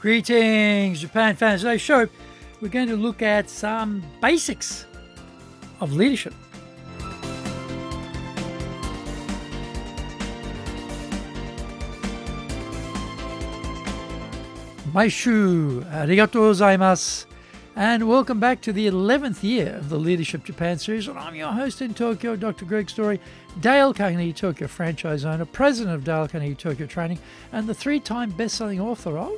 Greetings, Japan fans. Today's show, we're going to look at some basics of leadership. Maishu, arigatou gozaimasu, and welcome back to the 11th year of the Leadership Japan series. And I'm your host in Tokyo, Dr. Greg Story, Dale Carnegie Tokyo franchise owner, president of Dale Carnegie Tokyo Training, and the three-time best-selling author of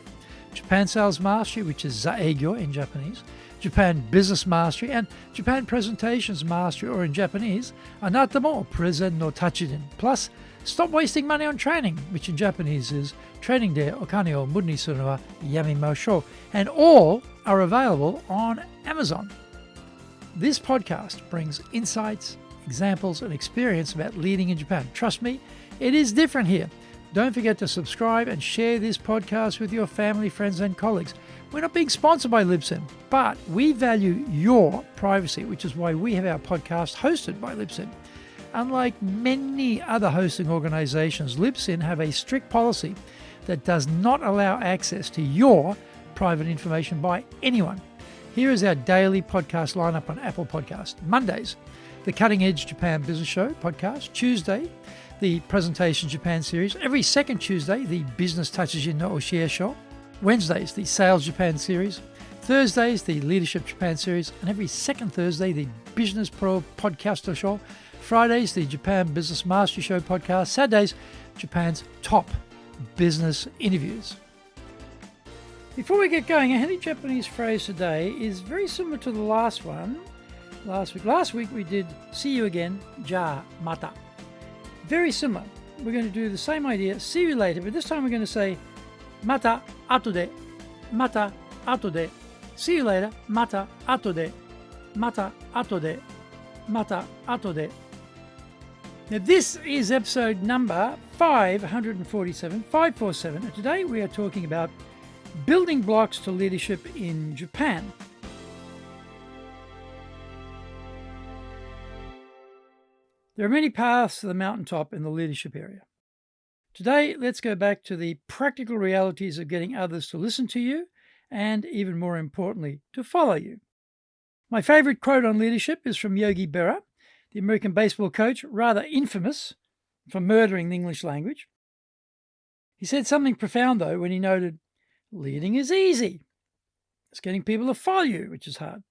Japan Sales Mastery, which is Zaegyo in Japanese, Japan Business Mastery, and Japan Presentations Mastery, or in Japanese, Anata mo Prezen no Tachiden. Plus, Stop Wasting Money on Training, which in Japanese is Training de Okane o Muru ni suru no wa yamimashou. And all are available on Amazon. This podcast brings insights, examples, and experience about leading in Japan. Trust me, it is different here. Don't forget to subscribe and share this podcast with your family, friends, and colleagues. We're not being sponsored by Libsyn, but we value your privacy, which is why we have our podcast hosted by Libsyn. Unlike many other hosting organizations, Libsyn have a strict policy that does not allow access to your private information by anyone. Here is our daily podcast lineup on Apple Podcasts. Mondays, the Cutting Edge Japan Business Show podcast. Tuesday, the Presentation Japan series. Every second Tuesday, the Business Tatsujin no Oshie Show. Wednesdays, the Sales Japan series. Thursdays, the Leadership Japan series. And every second Thursday, the Business Pro Podcaster Show. Fridays, the Japan Business Mastery Show podcast. Saturdays, Japan's top business interviews. Before we get going, a handy Japanese phrase today is very similar to the last one. Last week we did see you again, ja mata. Very similar. We're going to do the same idea, see you later, but this time we're going to say mata atode, mata atode, see you later, mata atode, mata atode, mata atode. Now this is episode number 547, and today we are talking about building blocks to leadership in Japan. There are many paths to the mountaintop in the leadership area. Today, let's go back to the practical realities of getting others to listen to you and, even more importantly, to follow you. My favorite quote on leadership is from Yogi Berra, the American baseball coach, rather infamous for murdering the English language. He said something profound, though, when he noted, leading is easy. It's getting people to follow you, which is hard.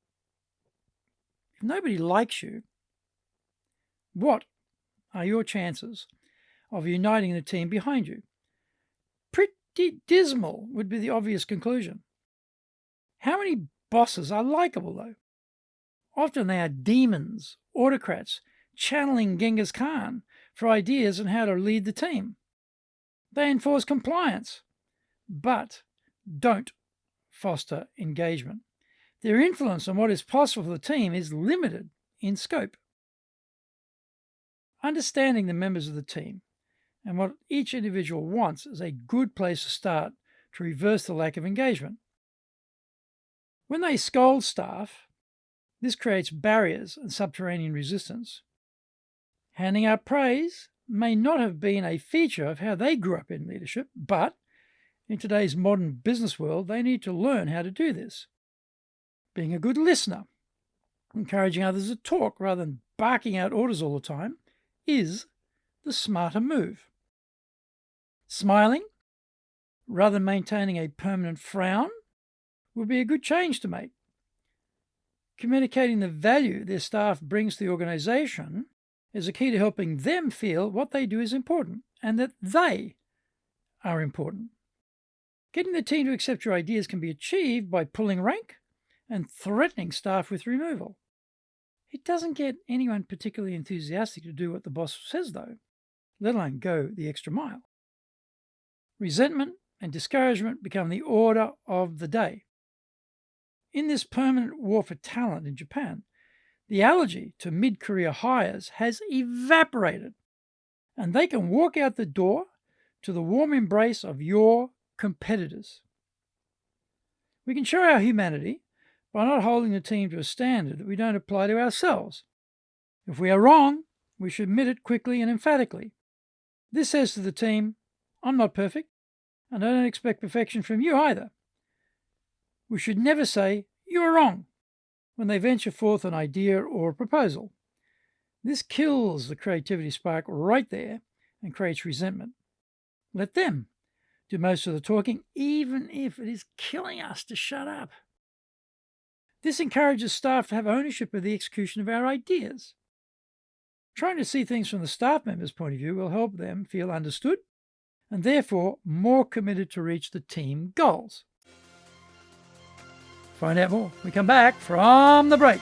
If nobody likes you, what are your chances of uniting the team behind you? Pretty dismal would be the obvious conclusion. How many bosses are likeable, though? Often they are demons, autocrats, channeling Genghis Khan for ideas on how to lead the team. They enforce compliance, but don't foster engagement. Their influence on what is possible for the team is limited in scope. Understanding the members of the team and what each individual wants is a good place to start to reverse the lack of engagement. When they scold staff, this creates barriers and subterranean resistance. Handing out praise may not have been a feature of how they grew up in leadership, but in today's modern business world, they need to learn how to do this. Being a good listener, encouraging others to talk rather than barking out orders all the time, is the smarter move. Smiling, rather than maintaining a permanent frown, would be a good change to make. Communicating the value their staff brings to the organization is a key to helping them feel what they do is important and that they are important. Getting the team to accept your ideas can be achieved by pulling rank and threatening staff with removal. It doesn't get anyone particularly enthusiastic to do what the boss says, though, let alone go the extra mile. Resentment and discouragement become the order of the day. In this permanent war for talent in Japan, the allergy to mid-career hires has evaporated, and they can walk out the door to the warm embrace of your competitors. We can show our humanity by not holding the team to a standard that we don't apply to ourselves. If we are wrong, we should admit it quickly and emphatically. This says to the team, I'm not perfect, and I don't expect perfection from you either. We should never say, "You are wrong," when they venture forth an idea or a proposal. This kills the creativity spark right there and creates resentment. Let them do most of the talking, even if it is killing us to shut up. This encourages staff to have ownership of the execution of our ideas. Trying to see things from the staff member's point of view will help them feel understood and therefore more committed to reach the team goals. Find out more when we come back from the break.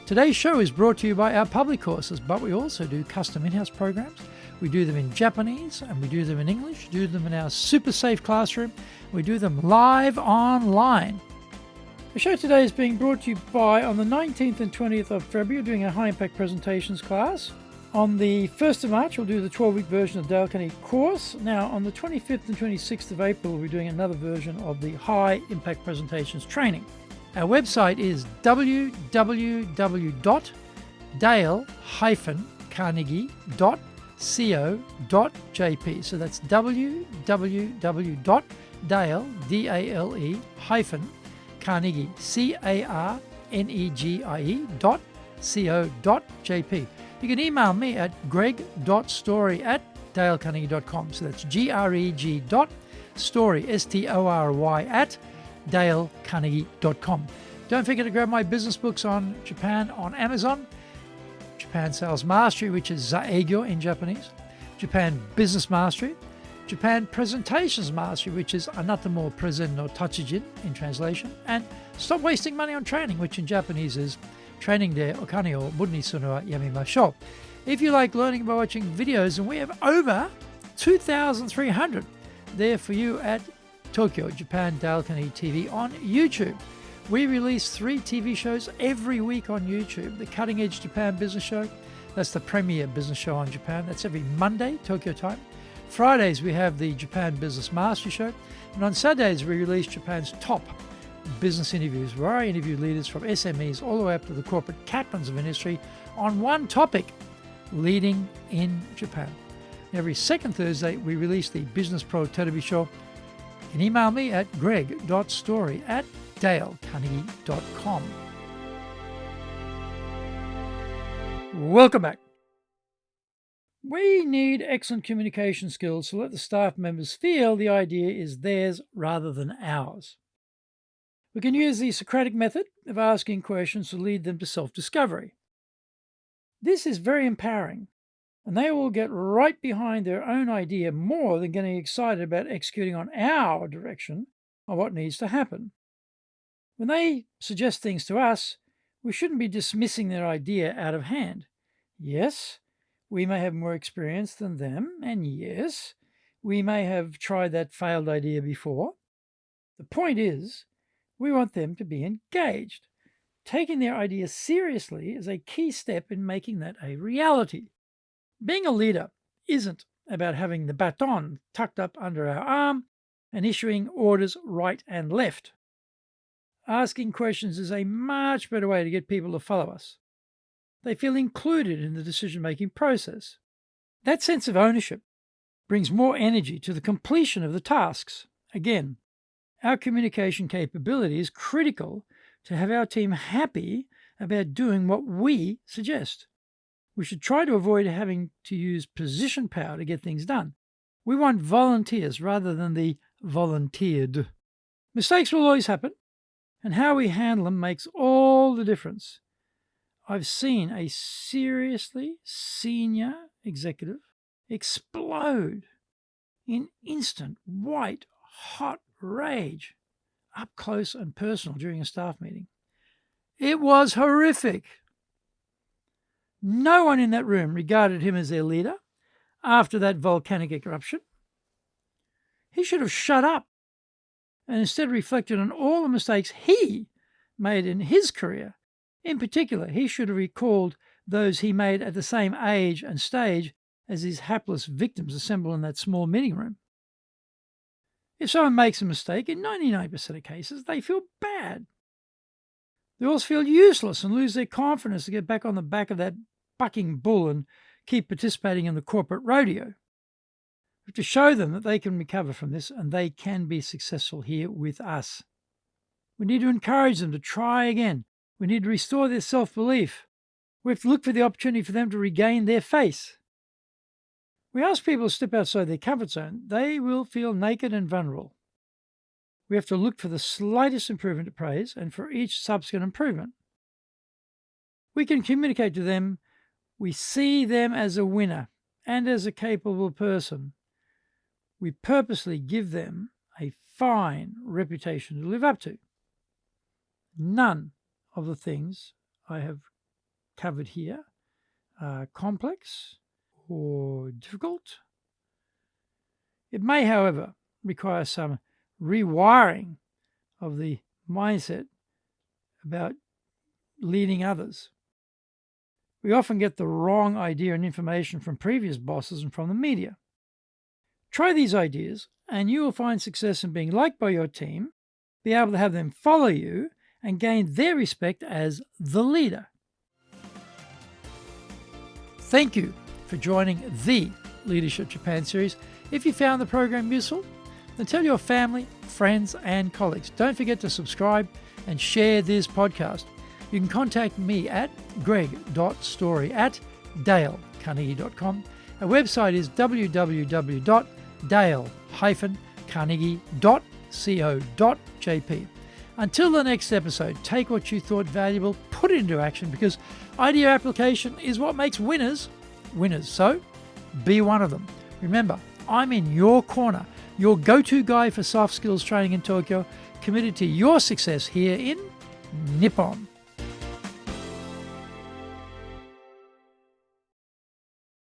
Today's show is brought to you by our public courses, but we also do custom in-house programs. We do them in Japanese and we do them in English, do them in our super safe classroom. We do them live online. The show today is being brought to you by, on the 19th and 20th of February, we're doing a high impact presentations class. On the 1st of March, we'll do the 12-week version of the Dale Carnegie course. Now, on the 25th and 26th of April, we'll be doing another version of the high impact presentations training. Our website is www.dale-carnegie.co.jp. So that's www.dale-carnegie, carnegie.co.jp. You can email me at greg.story@dalecarnegie.com. So that's greg.story, STORY, at dalecarnegie.com. Don't forget to grab my business books on Japan on Amazon. Japan Sales Mastery, which is Zaegyo in Japanese. Japan Business Mastery. Japan Presentations Mastery, which is Anata mo Presen no Tachijin in translation. And Stop Wasting Money on Training, which in Japanese is Training de Okane o Muru ni suru wa yamimashou. If you like learning by watching videos, and we have over 2,300 there for you at Tokyo Japan Dale Carnegie TV on YouTube. We release 3 TV shows every week on YouTube. The Cutting Edge Japan Business Show, that's the premier business show on Japan. That's every Monday, Tokyo time. Fridays, we have the Japan Business Mastery Show. And on Saturdays, we release Japan's top business interviews, where I interview leaders from SMEs all the way up to the corporate captains of industry on one topic, leading in Japan. Every second Thursday, we release the Business Pro Television Show. You can email me at greg.story@dalecarnegie.com. Welcome back. We need excellent communication skills to let the staff members feel the idea is theirs rather than ours. We can use the Socratic method of asking questions to lead them to self-discovery. This is very empowering, and they will get right behind their own idea more than getting excited about executing on our direction on what needs to happen. When they suggest things to us, we shouldn't be dismissing their idea out of hand. Yes, we may have more experience than them, and yes, we may have tried that failed idea before. The point is, we want them to be engaged. Taking their idea seriously is a key step in making that a reality. Being a leader isn't about having the baton tucked up under our arm and issuing orders right and left. Asking questions is a much better way to get people to follow us. They feel included in the decision-making process. That sense of ownership brings more energy to the completion of the tasks. Again, our communication capability is critical to have our team happy about doing what we suggest. We should try to avoid having to use position power to get things done. We want volunteers rather than the volunteered. Mistakes will always happen, and how we handle them makes all the difference. I've seen a seriously senior executive explode in instant, white, hot rage, up close and personal during a staff meeting. It was horrific. No one in that room regarded him as their leader after that volcanic eruption. He should have shut up and instead reflected on all the mistakes he made in his career. In particular, he should have recalled those he made at the same age and stage as his hapless victims assembled in that small meeting room. If someone makes a mistake, in 99% of cases, they feel bad. They also feel useless and lose their confidence to get back on the back of that bucking bull and keep participating in the corporate rodeo. We have to show them that they can recover from this and they can be successful here with us. We need to encourage them to try again. We need to restore their self-belief. We have to look for the opportunity for them to regain their face. We ask people to step outside their comfort zone, they will feel naked and vulnerable. We have to look for the slightest improvement to praise and for each subsequent improvement. We can communicate to them we see them as a winner and as a capable person. We purposely give them a fine reputation to live up to. None of the things I have covered here are complex or difficult. It may, however, require some rewiring of the mindset about leading others. We often get the wrong idea and information from previous bosses and from the media. Try these ideas and you will find success in being liked by your team, be able to have them follow you, and gain their respect as the leader. Thank you for joining the Leadership Japan series. If you found the program useful, then tell your family, friends, and colleagues. Don't forget to subscribe and share this podcast. You can contact me at greg.story@dalecarnegie.com. Our website is www.dale-carnegie.co.jp. Until the next episode, take what you thought valuable, put it into action, because idea application is what makes winners winners. So, be one of them. Remember, I'm in your corner, your go-to guy for soft skills training in Tokyo, committed to your success here in Nippon.